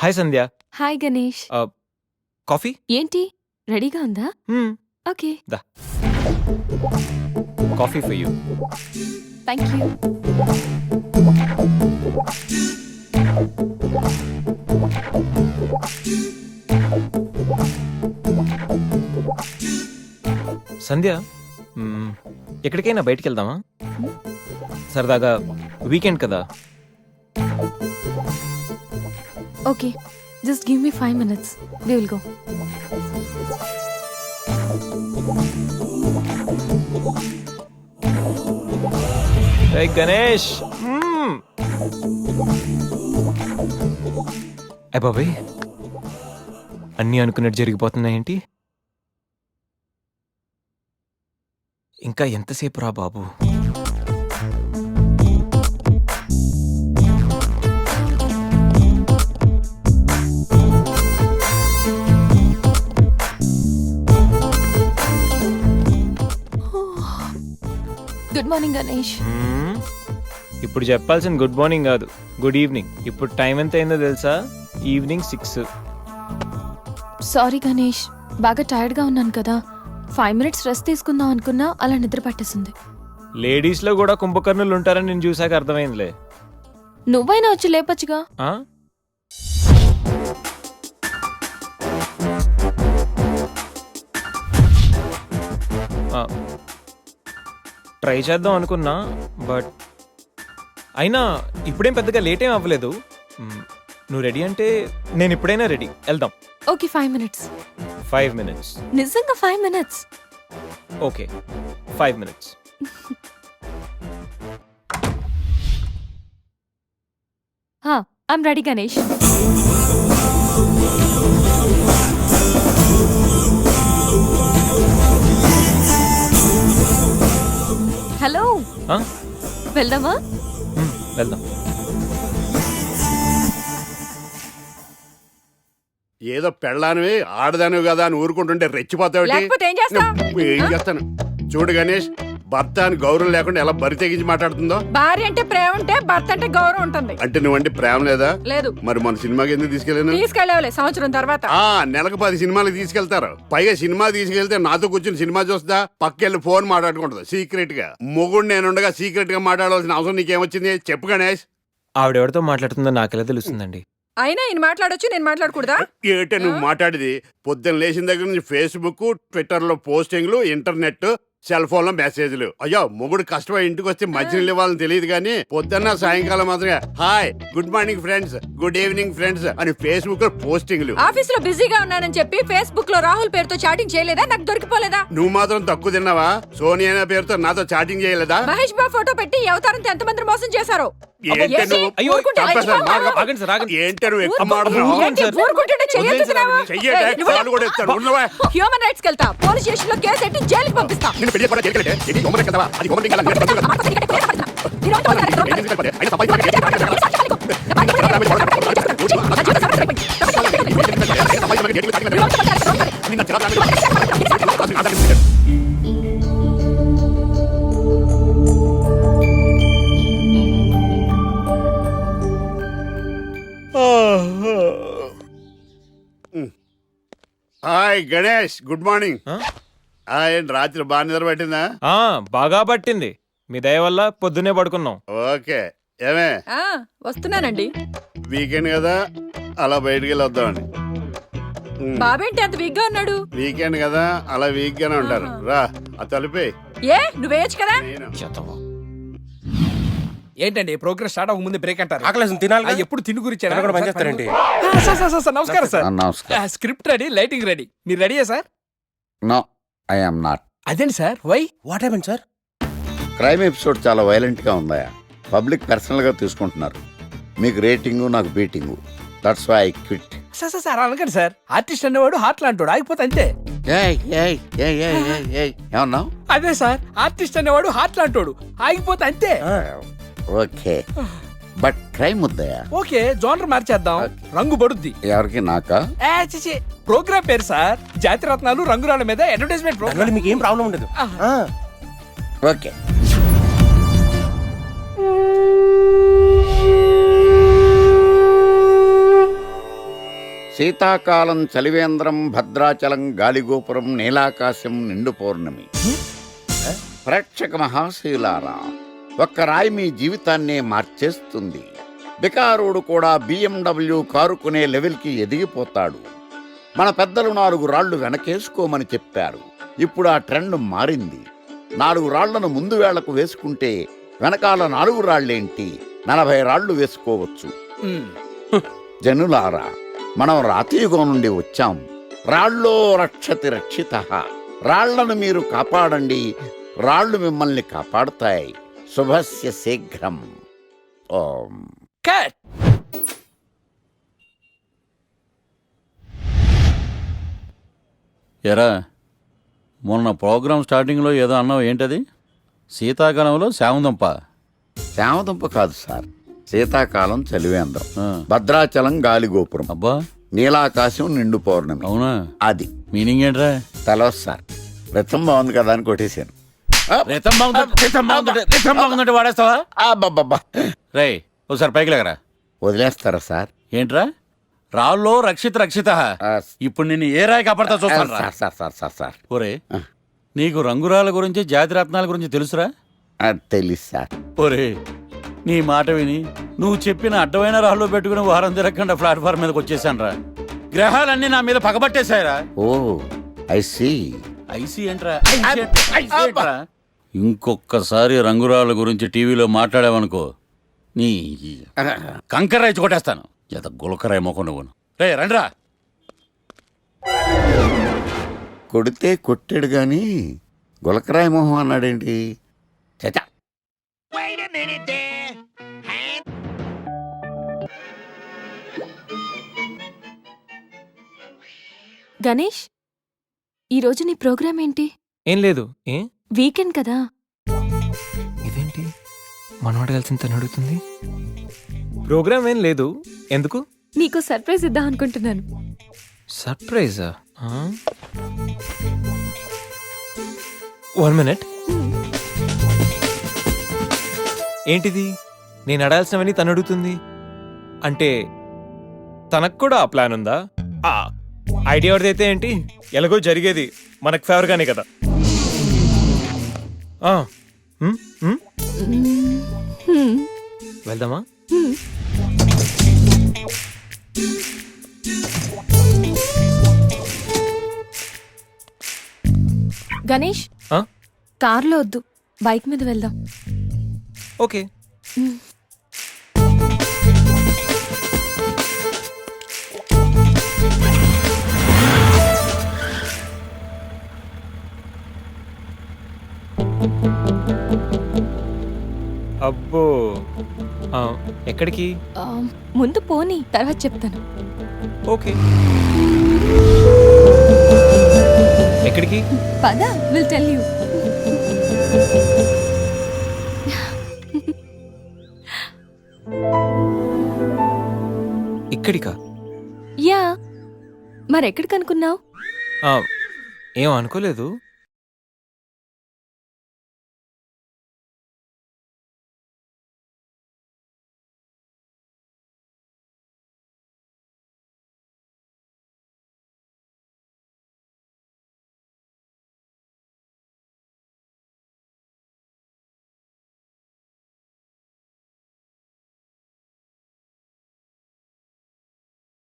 Hi Sandhya. Hi Ganesh. Coffee? ఏంటి రెడీగా ఉందా? ఓకే. దా coffee for you. Thank you. Sandhya, ఎక్కడికైనా బయటికి వెళ్దామా? సరదాగా వీకెండ్ కదా. Okay, just give me 5 minutes. We will go. Hey Ganesh. అయ్ బాబాయ్, అన్నీ అనుకున్నట్టు జరిగిపోతున్నాయేంటి? ఇంకా ఎంతసేపు రా బాబు. Good morning Ganesh. ఇప్పుడు చెప్పాల్సిన గుడ్ మార్నింగ్ కాదు, గుడ్ ఈవినింగ్. ఇప్పుడు టైం ఎంత అయిందో తెలుసా? ఈవినింగ్ 6. సారీ గణేష్, బాగా టైర్డ్గా ఉన్నాను కదా. 5 minutes రెస్ట్ తీసుకుందాం అనుకున్నా, అలా నిద్ర పట్టేసింది. లేడీస్లో కూడా కుంభకర్ణులు ఉంటారని నేను చూసాక అర్థమైందిలే. నువ్వైనా వచ్చి లేపచ్చుగా. ట్రై చేద్దాం అనుకున్నా, బట్ అయినా ఇప్పుడేం పెద్దగా లేట్ ఏం అవ్వలేదు. నువ్వు రెడీ అంటే నేను ఇప్పుడైనా రెడీ. వెళ్దాం. Okay, 5 minutes. 5 minutes? నిజంగా 5 minutes? Okay, 5 minutes. I'm ready Ganesh. Hello, వెళ్దామా? వెళ్దాం. ఏదో పెళ్ళానివి ఆడదానివి కదా అని ఊరుకుంటుంటే రెచ్చిపోతావు. ఏం చేస్తాను చూడు గణేష్, భర్త అని గౌరవం లేకుండా ఎలా బరి తెగించి మాట్లాడుతుందో. భార్య అంటే ప్రేమ ఉంటే భర్త అంటే గౌరవం ఉంటుంది. అంటే నువ్వంటే ప్రేమ లేదా? లేదు. మరి మన సినిమాకి ఎందుకు తీసుకెళ్ళాను? తీసుకెళ్ళవలే సంవత్సరం తర్వాత. నెలకు 10 సినిమాలకు తీసుకెళ్తారు. పైగా సినిమా తీసుకెళ్తే నాతో కూర్చుని సినిమా చూస్తా, పక్కెళ్ళి ఫోన్ మాట్లాడుకుంటుంది సీక్రెట్ గా. మొగుడు నేనుండగా సీక్రెట్ గా మాట్లాడాల్సిన అవసరం నీకేమొచ్చింది చెప్పు గణేష్. ఆవిడెవరితో మాట్లాడుతుందో నాకెలా తెలుస్తుందండి? అయినా ఈయన మాట్లాడొచ్చు, నేను మాట్లాడకూడదా? ఏటే నువ్వు మాట్లాడేది? పొద్దున్న లేచిన దగ్గర నుంచి ఫేస్బుక్, ట్విట్టర్ లో పోస్టింగ్లు, ఇంటర్నెట్, సెల్ ఫోన్ లో మెసేజ్లు. అయ్యో మొగుడు కష్టమై ఇంటికి వస్తే మంచినీళ్ళు ఇవ్వాలని తెలియదు కానీ పొద్దున్న సాయంకాలం మాత్రమే hi, good morning friends, good evening friends అని ఫేస్బుక్ లో పోస్టింగ్లు. ఆఫీస్ లో బిజీగా ఉన్నానని చెప్పి ఫేస్బుక్ లో రాహుల్ పేరుతో చాటింగ్ చేయలేదా? నాకు దొరికిపోలేదా? నువ్వు మాత్రం తక్కువ తిన్నావా? సోనియా పేరుతో నాతో చాటింగ్ చేయలేదా? మహేష్ బాబు ఫోటో పెట్టి ఈ అవతారంతో ఎంతమంది మోసం చేశారు? ఏంటే నువ్వు ఎక్కువ హ్యూమన్ రైట్స్ కెళ్తా, పోలీస్ స్టేషన్ లో కేసు ఎట్టి జైలుకి పంపిస్తా. Hi Ganesh, good morning. రాత్రి బాగా నిద్ర పట్టిందా? బాగా పట్టింది. మీ దయ వల్ల పొద్దునే పడుకున్నాం. ఓకే, ఏమే వస్తున్నానండి. వీకెండ్ కదా, అలా బయటికి వెళ్ళి వద్దామని. బాబేంటి అంత వీక్ గా ఉన్నాడు? వీకెండ్ కదా, అలా వీక్ గానే ఉంటారు. రా, ఆ తలిపే. నువ్వేయచ్చు కదా. ఏంటండి ప్రోగ్రెస్ స్టార్ట్ అవ్వక ముందు బ్రేక్ అంటారు? ఆకలేసం తినాలి. ఎప్పుడు తిని గురించి నమస్కారం sir. Script ready, lighting ready. మీరు రెడీయా sir? No, I am not. అదేంటి sir, why? What happened sir? Crime episode చాలా వైలెంట్ గా ఉందా? పబ్లిక్ పర్సనల్ గా తీసుకుంటున్నారు. మీకు రేటింగు, నాకు beating. That's why I quit. Sir అనకండి సార్. ఆర్టిస్ట్ అనేవాడు హార్ట్ లాంటాడు, ఆగిపోతే అంతే. ఏమన్నావు? అదే సార్, ఆర్టిస్ట్ అనేవాడు హార్ట్ లాంటాడు, ఆగిపోతే అంతే. ఓకే, బట్ క్రైమ్ వద్దయా? ఓకే, జోనర్ మార్చేద్దాం. రంగు పడుద్ది. ఎవరికి? నాకా? ప్రోగ్రామ్ పేరు సార్ జాతిరత్నాలు రంగురాళ్ళ మీద అడ్వర్టైజ్మెంట్ ప్రోగ్రామ్. మీకు ఏం ప్రాబ్లం ఉండదు. ఓకే. శీతాకాలం చలివేంద్రం భద్రాచలం గాలిగోపురం నీలాకాశం నిండు పౌర్ణమి. ప్రేక్షక మహాశీలారా, ఒక్క రాయి మీ జీవితాన్నే మార్చేస్తుంది. బికారోడు కూడా BMW కారు కొనే లెవెల్కి ఎదిగిపోతాడు. మన పెద్దలు 4 రాళ్లు వెనకేసుకోమని చెప్పారు. ఇప్పుడు ఆ ట్రెండ్ మారింది. 4 రాళ్లను ముందు వేళ్లకు వేసుకుంటే వెనకాల 4 రాళ్లేంటి 40 రాళ్లు వేసుకోవచ్చు. జనులారా, మనం రాతియుగం నుండి వచ్చాం. రాళ్ళో రక్షతి రక్షితః. రాళ్లను మీరు కాపాడండి, రాళ్లు మిమ్మల్ని కాపాడుతాయి. శుభస్య శీఘ్రం. ఓం. కట్. ఎరా, మొన్న ప్రోగ్రామ్ స్టార్టింగ్లో ఏదో అన్నావు, ఏంటది? శీతాకాలంలో శామందంప. శామదుంప కాదు సార్, శీతాకాలం చలివేంద్రం, ఆ. భద్రాచలం గాలిగోపురం, అబ్బా, నీలాకాశం నిండు పౌర్ణమి. అవునా? అది మీనింగ్ ఏంట్రా? తెలవదు సార్. రతం బాగుంది కదా అని కొట్టేశాను. రితం బాగుందంటే వాడేస్తావా? అబ్బబ్బబ్బా. రేయ్, ఒకసారి పైకి లేకరా. వదిలేస్తారా సార్? ఏంట్రా? రాళ్ళో రక్షిత. ఆ, ఇప్పుడు నిన్ను ఏ రాయి కాపాడతా చూస్తాను. Sir sir sir sir sir ఒరే, నీకు రంగురాల గురించి జాతిరత్నాల గురించి తెలుసురా? తెలీదు సార్. ఒరే, నీ మాట విని నువ్వు చెప్పిన అడ్డమైన రాళ్ళు పెట్టుకుని వారం తిరగకుండా ప్లాట్ఫామ్ మీదకి వచ్చేసాను రా. గ్రహాలన్నీ నా మీద పగబట్టేశాయరా. ఓ, ఐ సీ. ఐసీ ఏంట్రా? ఐసీ ఏంట్రా? ఇంకొక్కసారి రంగురాళ్ళ గురించి టీవీలో మాట్లాడావనుకో, నీ కంకర రైచి కొట్టేస్తాను. ఎంత గులకరాయి మొక్క నువ్వు. రే రండ్రా. కొడితే కొట్టాడు గాని గులకరాయ మొహం అన్నాడేంటి? చచా. గణేష్, ఈరోజు నీ ప్రోగ్రామ్ ఏంటి? ఏం లేదు. ఏ వీకెండ్ కదా. ఇదేంటి మనం అడగాల్సిన తను అడుగుతుంది? ప్రోగ్రామ్ ఏం లేదు. ఎందుకు? నీకు సర్ప్రైజ్ ఇద్దాం అనుకుంటున్నాను. సర్ప్రైజా? 1 మినిట్. ఏంటిది? నేను అడాల్సినవని తను అడుగుతుంది అంటే తనకు కూడా ఆ ప్లాన్ ఉందా? ఆ ఐడియా ఎవరిదైతే ఏంటి, ఎలాగో జరిగేది మనకు ఫేవర్గానే కదా. ఆ, హ్మ్, హ్మ్. వెళ్దామా? గణేష్, ఆ? కార్లో వద్దు, బైక్ మీద వెళ్దాం. ఓకే. అబ్బో, ఎక్కడికి? ముందు పోనీ, తర్వాత చెప్తాను. ఓకే. ఎక్కడికి? పద, విల్ టెల్ యూ. ఇక్కడికా? యా, మరెక్కడికి అనుకున్నావు? ఏం అనుకోలేదు.